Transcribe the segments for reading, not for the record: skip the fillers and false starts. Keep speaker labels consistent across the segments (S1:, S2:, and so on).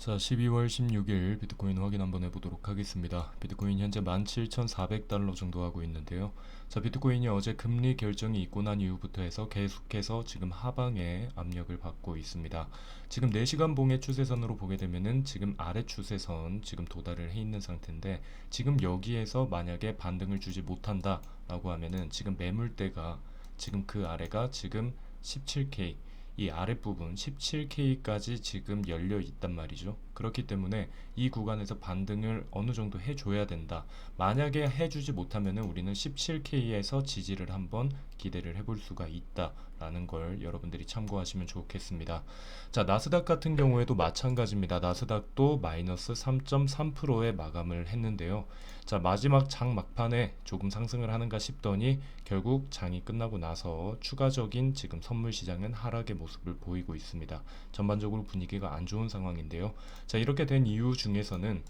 S1: 자, 12월 16일 비트코인 확인 한번 해보도록 하겠습니다. 비트코인 현재 17,400달러 정도 하고 있는데요. 자, 비트코인이 어제 금리 결정이 있고 난 이후부터 해서 계속해서 지금 하방에 압력을 받고 있습니다. 지금 4시간 봉의 추세선으로 보게 되면은 지금 아래 추세선 지금 도달을 해 있는 상태인데, 지금 여기에서 만약에 반등을 주지 못한다 라고 하면은 지금 매물대가 지금 그 아래가 지금 17K, 이 아랫부분 17K까지 지금 열려 있단 말이죠. 그렇기 때문에 이 구간에서 반등을 어느 정도 해줘야 된다. 만약에 해주지 못하면 우리는 17K에서 지지를 한번 기대를 해볼 수가 있다라는 걸 여러분들이 참고하시면 좋겠습니다. 자, 나스닥 같은 경우에도 마찬가지입니다. 나스닥도 마이너스 3.3%의 마감을 했는데요. 자, 마지막 장 막판에 조금 상승을 하는가 싶더니 결국 장이 끝나고 나서 추가적인 지금 선물 시장은 하락의 모습을 보이고 있습니다. 전반적으로 분위기가 안 좋은 상황인데요. 자, 이렇게 된 이유 중에서는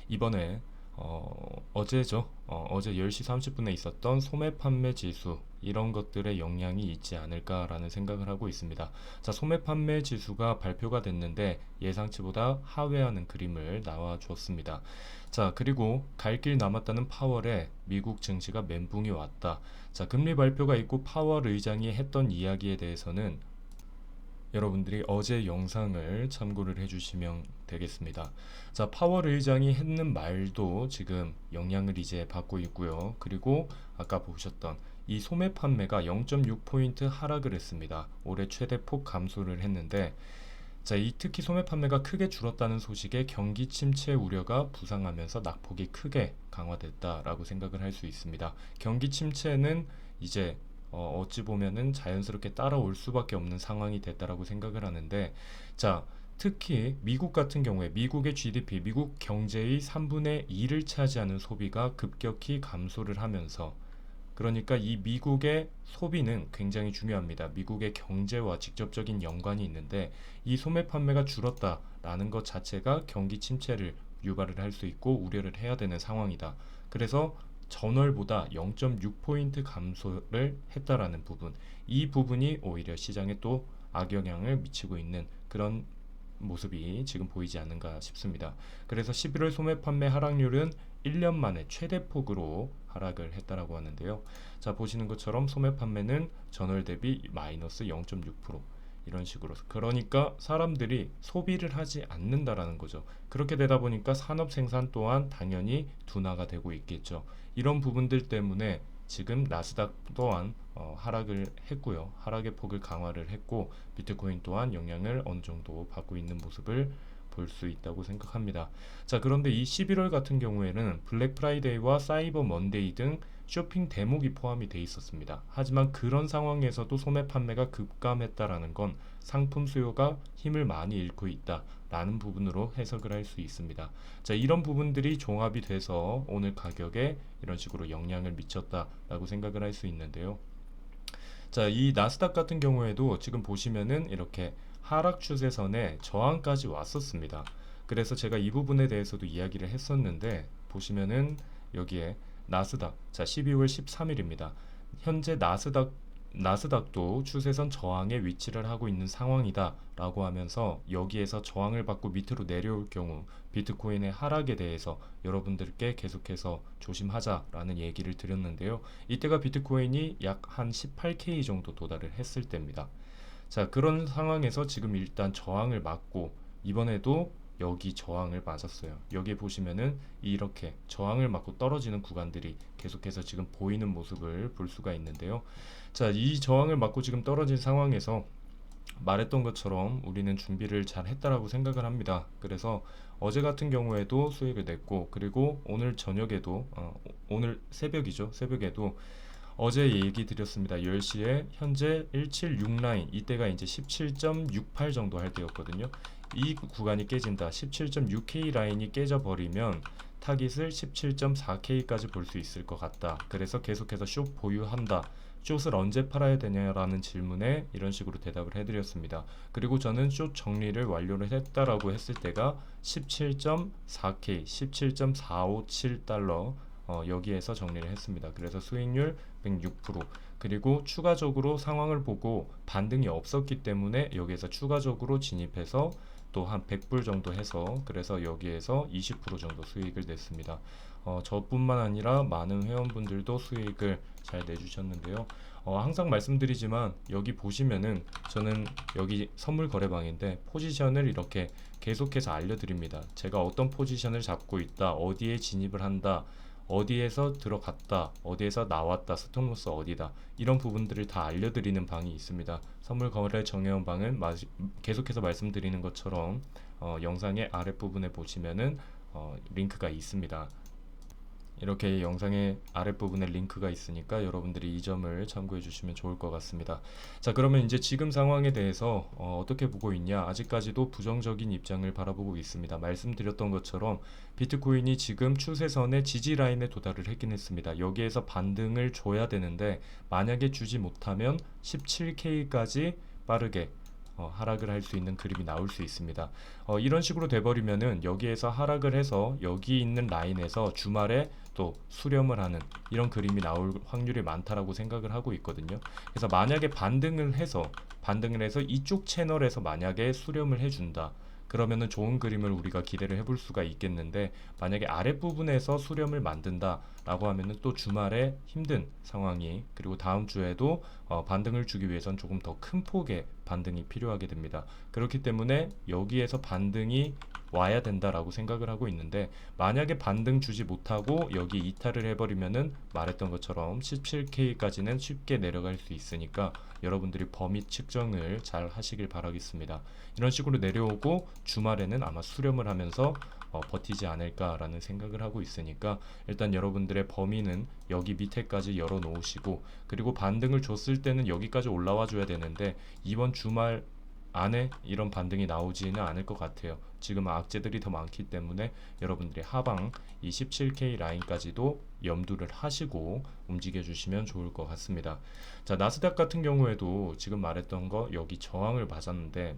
S1: 이번에 어제죠. 어제 10시 30분에 있었던 소매 판매 지수, 이런 것들의 영향이 있지 않을까라는 생각을 하고 있습니다. 자, 소매 판매 지수가 발표가 됐는데 예상치보다 하회하는 그림을 나와줬습니다. 자, 그리고 갈 길 남았다는 파월에 미국 증시가 멘붕이 왔다. 자, 금리 발표가 있고 파월 의장이 했던 이야기에 대해서는 여러분들이 어제 영상을 참고를 해주시면 되겠습니다. 자, 파월 의장이 했는 말도 지금 영향을 이제 받고 있고요. 그리고 아까 보셨던 이 소매 판매가 0.6포인트 하락을 했습니다. 올해 최대폭 감소를 했는데, 자, 이 특히 소매 판매가 크게 줄었다는 소식에 경기 침체 우려가 부상하면서 낙폭이 크게 강화됐다라고 생각을 할 수 있습니다. 경기 침체는 이제 어찌 보면은 자연스럽게 따라올 수밖에 없는 상황이 됐다라고 생각을 하는데, 자, 특히 미국 같은 경우에 미국의 GDP, 미국 경제의 3분의 2를 차지하는 소비가 급격히 감소를 하면서, 그러니까 이 미국의 소비는 굉장히 중요합니다. 미국의 경제와 직접적인 연관이 있는데, 이 소매 판매가 줄었다라는 것 자체가 경기 침체를 유발을 할 수 있고 우려를 해야 되는 상황이다. 그래서 전월보다 0.6포인트 감소를 했다라는 부분, 이 부분이 오히려 시장에 또 악영향을 미치고 있는 그런 모습이 지금 보이지 않는가 싶습니다. 그래서 11월 소매 판매 하락률은 1년 만에 최대폭으로 하락을 했다라고 하는데요. 자, 보시는 것처럼 소매 판매는 전월 대비 마이너스 0.6%, 이런 식으로. 그러니까 사람들이 소비를 하지 않는다라는 거죠. 그렇게 되다 보니까 산업 생산 또한 당연히 둔화가 되고 있겠죠. 이런 부분들 때문에 지금 나스닥 또한 하락을 했고요. 하락의 폭을 강화를 했고, 비트코인 또한 영향을 어느 정도 받고 있는 모습을 볼 수 있다고 생각합니다. 자, 그런데 이 11월 같은 경우에는 블랙 프라이데이와 사이버 먼데이 등 쇼핑 대목이 포함이 돼 있었습니다. 하지만 그런 상황에서도 소매 판매가 급감했다라는 건 상품 수요가 힘을 많이 잃고 있다라는 부분으로 해석을 할 수 있습니다. 자, 이런 부분들이 종합이 돼서 오늘 가격에 이런 식으로 영향을 미쳤다라고 생각을 할 수 있는데요. 자, 이 나스닥 같은 경우에도 지금 보시면은 이렇게 하락 추세선에 저항까지 왔었습니다. 그래서 제가 이 부분에 대해서도 이야기를 했었는데, 보시면은 여기에 나스닥, 자, 12월 13일입니다. 현재 나스닥도 추세선 저항에 위치를 하고 있는 상황이다 라고 하면서, 여기에서 저항을 받고 밑으로 내려올 경우 비트코인의 하락에 대해서 여러분들께 계속해서 조심하자라는 얘기를 드렸는데요. 이때가 비트코인이 약 한 18K 정도 도달을 했을 때입니다. 자, 그런 상황에서 지금 일단 저항을 맞고, 이번에도 여기 저항을 맞았어요. 여기 보시면은 이렇게 저항을 맞고 떨어지는 구간들이 계속해서 지금 보이는 모습을 볼 수가 있는데요. 자, 이 저항을 맞고 지금 떨어진 상황에서 말했던 것처럼 우리는 준비를 잘 했다라고 생각을 합니다. 그래서 어제 같은 경우에도 수익을 냈고, 그리고 오늘 저녁에도 오늘 새벽이죠. 새벽에도 어제 얘기 드렸습니다. 10시에 현재 176 라인, 이때가 이제 17.68 정도 할 때였거든요. 이 구간이 깨진다. 17.6K 라인이 깨져버리면 타깃을 17.4K까지 볼 수 있을 것 같다. 그래서 계속해서 숏 보유한다. 숏을 언제 팔아야 되냐라는 질문에 이런 식으로 대답을 해드렸습니다. 그리고 저는 숏 정리를 완료를 했다라고 했을 때가 17.4K, 17.457달러, 여기에서 정리를 했습니다. 그래서 수익률 106%, 그리고 추가적으로 상황을 보고 반등이 없었기 때문에 여기에서 추가적으로 진입해서 또 한 100불 정도 해서 그래서 여기에서 20% 정도 수익을 냈습니다. 저뿐만 아니라 많은 회원분들도 수익을 잘 내주셨는데요. 항상 말씀드리지만 여기 보시면은 저는 여기 선물 거래방인데 포지션을 이렇게 계속해서 알려드립니다. 제가 어떤 포지션을 잡고 있다, 어디에 진입을 한다, 어디에서 들어갔다, 어디에서 나왔다, 스톱로스 어디다, 이런 부분들을 다 알려드리는 방이 있습니다. 선물 거래 정해원 방은 계속해서 말씀드리는 것처럼 영상의 아랫부분에 보시면은 링크가 있습니다. 이렇게 영상의 아랫부분에 링크가 있으니까 여러분들이 이 점을 참고해 주시면 좋을 것 같습니다. 자, 그러면 이제 지금 상황에 대해서 어떻게 보고 있냐? 아직까지도 부정적인 입장을 바라보고 있습니다. 말씀드렸던 것처럼 비트코인이 지금 추세선의 지지 라인에 도달을 했긴 했습니다. 여기에서 반등을 줘야 되는데 만약에 주지 못하면 17K까지 빠르게 하락을 할 수 있는 그림이 나올 수 있습니다. 이런 식으로 돼버리면은 여기에서 하락을 해서 여기 있는 라인에서 주말에 또 수렴을 하는 이런 그림이 나올 확률이 많다라고 생각을 하고 있거든요. 그래서 만약에 반등을 해서 이쪽 채널에서 만약에 수렴을 해준다. 그러면은 좋은 그림을 우리가 기대를 해볼 수가 있겠는데 만약에 아랫부분에서 수렴을 만든다 라고 하면은 또 주말에 힘든 상황이 그리고 다음 주에도 반등을 주기 위해선 조금 더 큰 폭의 반등이 필요하게 됩니다. 그렇기 때문에 여기에서 반등이 와야 된다라고 생각을 하고 있는데 만약에 반등 주지 못하고 여기 이탈을 해버리면은 말했던 것처럼 17K까지는 쉽게 내려갈 수 있으니까 여러분들이 범위 측정을 잘 하시길 바라겠습니다. 이런 식으로 내려오고 주말에는 아마 수렴을 하면서 버티지 않을까라는 생각을 하고 있으니까 일단 여러분들의 범위는 여기 밑에까지 열어 놓으시고 그리고 반등을 줬을 때는 여기까지 올라와 줘야 되는데 이번 주말 안에 이런 반등이 나오지는 않을 것 같아요. 지금 악재들이 더 많기 때문에 여러분들이 하방 이 17K 라인까지도 염두를 하시고 움직여 주시면 좋을 것 같습니다. 자, 나스닥 같은 경우에도 지금 말했던 거 여기 저항을 맞았는데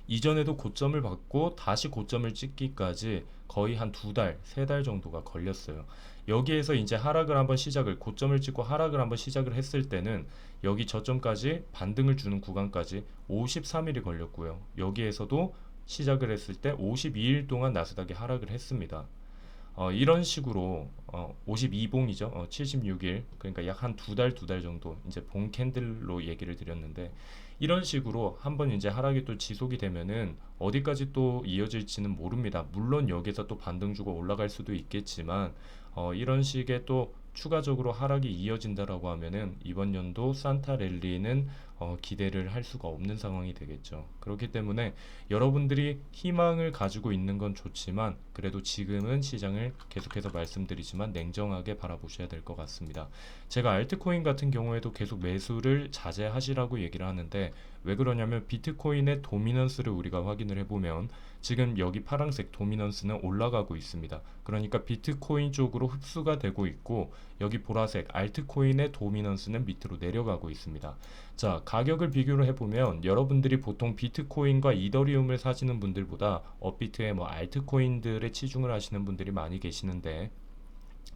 S1: 이전에도 고점을 받고 다시 고점을 찍기까지 거의 한 2달, 3달 정도가 걸렸어요. 여기에서 이제 하락을 한번 시작을 고점을 찍고 하락을 한번 시작을 했을 때는 여기 저점까지 반등을 주는 구간까지 53일이 걸렸고요. 여기에서도 시작을 했을 때 52일 동안 나스닥이 하락을 했습니다. 이런 식으로 52봉이죠. 76일 그러니까 약 한 2달 정도 이제 봉 캔들로 얘기를 드렸는데 이런 식으로 한번 이제 하락이 또 지속이 되면은 어디까지 또 이어질지는 모릅니다. 물론 여기서 또 반등 주고 올라갈 수도 있겠지만 이런 식의 또 추가적으로 하락이 이어진다라고 하면은 이번 연도 산타 랠리는 기대를 할 수가 없는 상황이 되겠죠. 그렇기 때문에 여러분들이 희망을 가지고 있는 건 좋지만 그래도 지금은 시장을 계속해서 말씀드리지만 냉정하게 바라보셔야 될 것 같습니다. 제가 알트코인 같은 경우에도 계속 매수를 자제하시라고 얘기를 하는데 왜 그러냐면 비트코인의 도미넌스를 우리가 확인을 해보면 지금 여기 파란색 도미넌스는 올라가고 있습니다. 그러니까 비트코인 쪽으로 흡수가 되고 있고 여기 보라색 알트코인의 도미넌스는 밑으로 내려가고 있습니다. 자, 가격을 비교를 해보면 여러분들이 보통 비트코인과 이더리움을 사시는 분들보다 업비트의 뭐 알트코인들에 치중을 하시는 분들이 많이 계시는데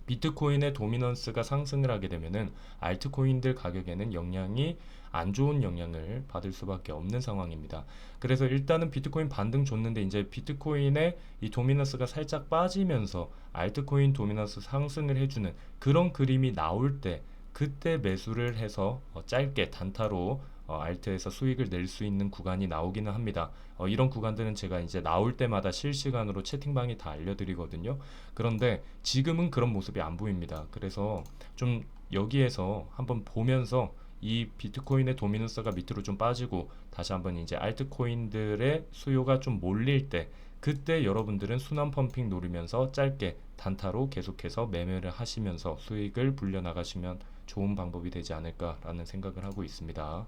S1: 비트코인의 도미넌스가 상승을 하게 되면은 알트코인들 가격에는 영향이 안 좋은 영향을 받을 수밖에 없는 상황입니다. 그래서 일단은 비트코인 반등 줬는데 이제 비트코인의 이 도미넌스가 살짝 빠지면서 알트코인 도미넌스 상승을 해주는 그런 그림이 나올 때 그때 매수를 해서 짧게 단타로 알트에서 수익을 낼 수 있는 구간이 나오기는 합니다. 이런 구간들은 제가 이제 나올 때마다 실시간으로 채팅방에 다 알려드리거든요. 그런데 지금은 그런 모습이 안 보입니다. 그래서 좀 여기에서 한번 보면서 이 비트코인의 도미넌스가 밑으로 좀 빠지고 다시 한번 이제 알트코인들의 수요가 좀 몰릴 때 그때 여러분들은 순환 펌핑 노리면서 짧게 단타로 계속해서 매매를 하시면서 수익을 불려나가시면 좋은 방법이 되지 않을까라는 생각을 하고 있습니다.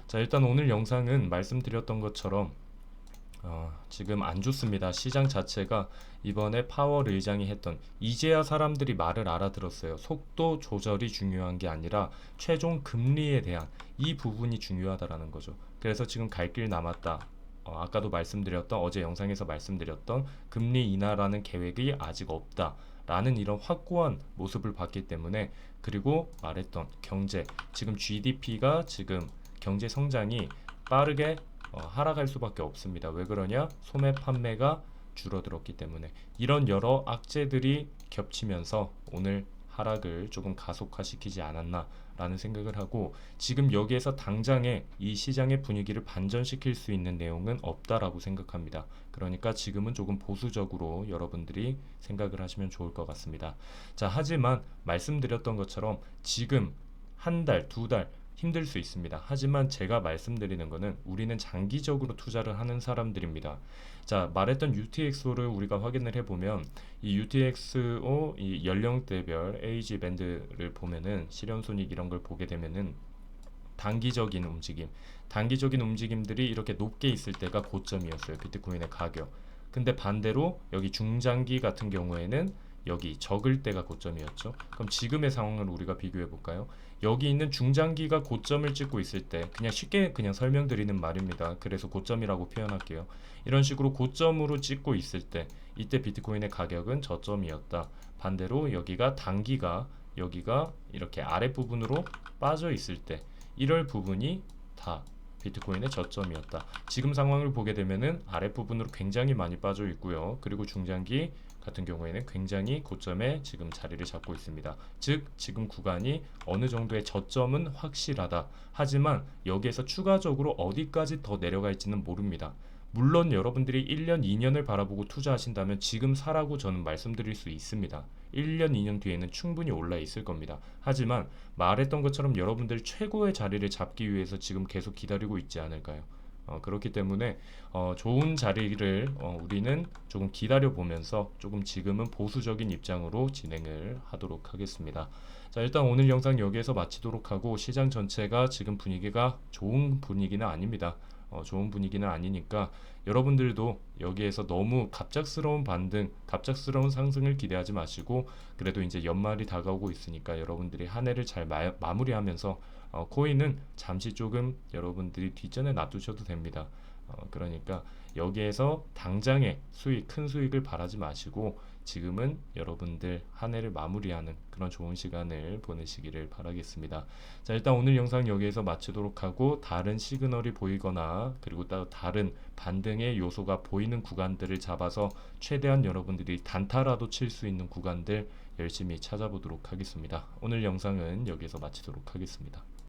S1: 자, 일단 오늘 영상은 말씀드렸던 것처럼 지금 안 좋습니다. 시장 자체가 이번에 파월 의장이 했던 이제야 사람들이 말을 알아들었어요. 속도 조절이 중요한 게 아니라 최종 금리에 대한 이 부분이 중요하다라는 거죠. 그래서 지금 갈 길 남았다. 아까도 말씀드렸던 어제 영상에서 말씀드렸던 금리 인하라는 계획이 아직 없다. 라는 이런 확고한 모습을 봤기 때문에 그리고 말했던 경제 지금 GDP가 지금 경제 성장이 빠르게 하락할 수밖에 없습니다. 왜 그러냐? 소매 판매가 줄어들었기 때문에. 이런 여러 악재들이 겹치면서 오늘 하락을 조금 가속화시키지 않았나라는 생각을 하고, 지금 여기에서 당장에 이 시장의 분위기를 반전시킬 수 있는 내용은 없다라고 생각합니다. 그러니까 지금은 조금 보수적으로 여러분들이 생각을 하시면 좋을 것 같습니다. 자, 하지만 말씀드렸던 것처럼 지금 한 달, 두 달 힘들 수 있습니다. 하지만 제가 말씀드리는 것은 우리는 장기적으로 투자를 하는 사람들입니다. 자, 말했던 UTXO를 우리가 확인을 해보면 이 UTXO 이 연령대별 에이지 밴드를 보면은 실현손익 이런 걸 보게 되면은 단기적인 움직임들이 이렇게 높게 있을 때가 고점이었어요. 비트코인의 가격. 근데 반대로 여기 중장기 같은 경우에는 여기 적을 때가 고점이었죠. 그럼 지금의 상황을 우리가 비교해 볼까요? 여기 있는 중장기가 고점을 찍고 있을 때, 그냥 쉽게 그냥 설명드리는 말입니다. 그래서 고점이라고 표현할게요. 이런 식으로 고점으로 찍고 있을 때, 이때 비트코인의 가격은 저점이었다. 반대로 여기가 단기가 여기가 이렇게 아랫부분으로 빠져 있을 때, 이럴 부분이 다 비트코인의 저점이었다. 지금 상황을 보게 되면은 아랫부분으로 굉장히 많이 빠져 있고요. 그리고 중장기 같은 경우에는 굉장히 고점에 지금 자리를 잡고 있습니다. 즉 지금 구간이 어느 정도의 저점은 확실하다. 하지만 여기에서 추가적으로 어디까지 더 내려갈지는 모릅니다. 물론 여러분들이 1년, 2년을 바라보고 투자하신다면 지금 사라고 저는 말씀드릴 수 있습니다. 1년, 2년 뒤에는 충분히 올라 있을 겁니다. 하지만 말했던 것처럼 여러분들이 최고의 자리를 잡기 위해서 지금 계속 기다리고 있지 않을까요? 그렇기 때문에 좋은 자리를 우리는 조금 기다려 보면서 조금 지금은 보수적인 입장으로 진행을 하도록 하겠습니다. 자, 일단 오늘 영상 여기에서 마치도록 하고, 시장 전체가 지금 분위기가 좋은 분위기는 아닙니다. 좋은 분위기는 아니니까 여러분들도 여기에서 너무 갑작스러운 반등, 갑작스러운 상승을 기대하지 마시고, 그래도 이제 연말이 다가오고 있으니까 여러분들이 한 해를 잘 마무리하면서 코인은 잠시 조금 여러분들이 뒷전에 놔두셔도 됩니다. 그러니까 여기에서 당장의 수익, 큰 수익을 바라지 마시고 지금은 여러분들 한 해를 마무리하는 그런 좋은 시간을 보내시기를 바라겠습니다. 자, 일단 오늘 영상 여기에서 마치도록 하고, 다른 시그널이 보이거나 그리고 또 다른 반등의 요소가 보이는 구간들을 잡아서 최대한 여러분들이 단타라도 칠 수 있는 구간들 열심히 찾아보도록 하겠습니다. 오늘 영상은 여기에서 마치도록 하겠습니다.